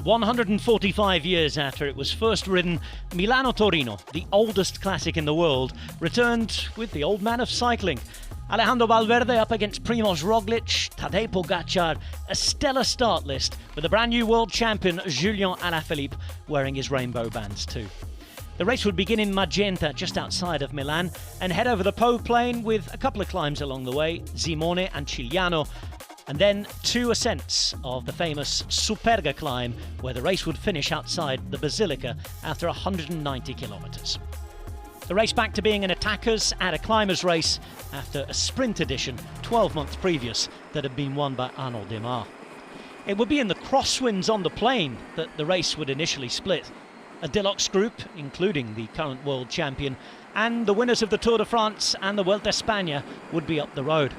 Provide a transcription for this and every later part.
145 years after it was first ridden, Milano-Torino, the oldest classic in the world, returned with the old man of cycling. Alejandro Valverde up against Primož Roglic, Tadej Pogačar, a stellar start list with a brand new world champion Julian Alaphilippe wearing his rainbow bands too. The race would begin in Magenta, just outside of Milan, and head over the Po Plain with a couple of climbs along the way, Simone and Cigliano, and then two ascents of the famous Superga climb, where the race would finish outside the Basilica after 190 kilometres. The race back to being an attackers and a climbers race after a sprint edition 12 months previous that had been won by Arnaud Démare. It would be in the crosswinds on the plain that the race would initially split. A deluxe group, including the current world champion, and the winners of the Tour de France and the Vuelta a España would be up the road.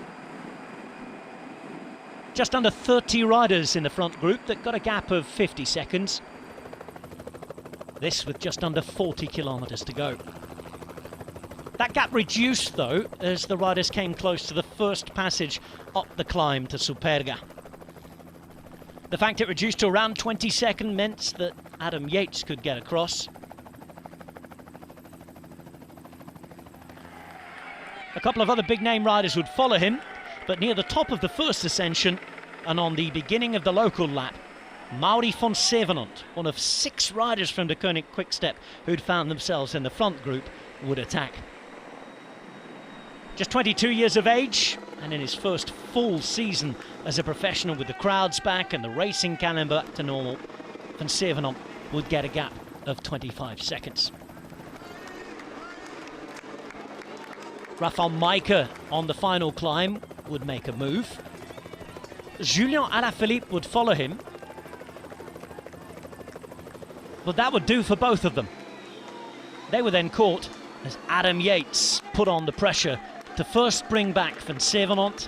Just under 30 riders in the front group that got a gap of 50 seconds. This with just under 40 kilometres to go. That gap reduced though as the riders came close to the first passage up the climb to Superga. The fact it reduced to around 20 seconds meant that Adam Yates could get across. A couple of other big name riders would follow him, but near the top of the first ascension and on the beginning of the local lap, Mauri van Sevenant, one of 6 riders from the Koenig Quick-Step who'd found themselves in the front group, would attack. Just 22 years of age, and in his first full season as a professional with the crowds back and the racing calendar back to normal, van Sevenant would get a gap of 25 seconds. Rafał Majka on the final climb would make a move. Julian Alaphilippe would follow him. But that would do for both of them. They were then caught as Adam Yates put on the pressure to first bring back van Sevenant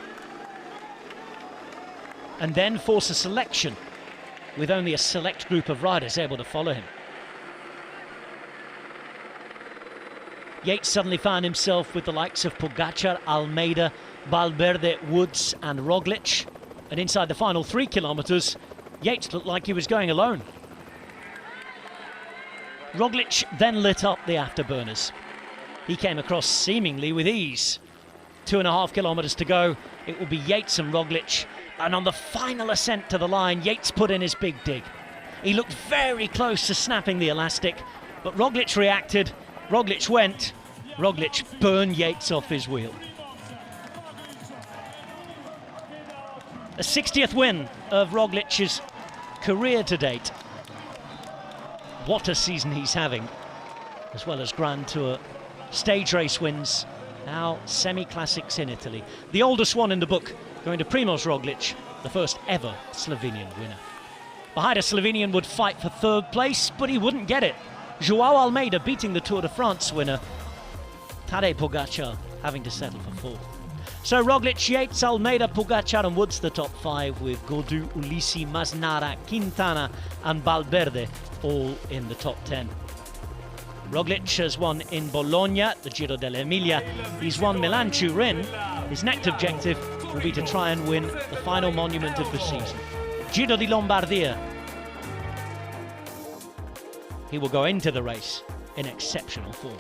and then force a selection with only a select group of riders able to follow him. Yates suddenly found himself with the likes of Pogačar, Almeida, Valverde, Woods and Roglic, and inside the final 3 kilometres, Yates looked like he was going alone. Roglic then lit up the afterburners. He came across seemingly with ease. 2.5 kilometres to go, it will be Yates and Roglic, and on the final ascent to the line, Yates put in his big dig. He looked very close to snapping the elastic, but Roglic reacted, Roglic went, Roglic burned Yates off his wheel. A 60th win of Roglic's career to date. What a season he's having, as well as Grand Tour, stage race wins, now semi-classics in Italy. The oldest one in the book going to Primož Roglic, the first ever Slovenian winner. Behind a Slovenian would fight for 3rd place, but he wouldn't get it. João Almeida beating the Tour de France winner, Tadej Pogačar having to settle for 4th. So Roglic, Yates, Almeida, Pogačar and Woods the top 5, with Gaudu, Ulissi, Masnada, Quintana and Valverde all in the top 10. Roglic has won in Bologna, the Giro dell'Emilia. He's won Milan-Turin. His next objective will be to try and win the final monument of the season, Giro di Lombardia. He will go into the race in exceptional form.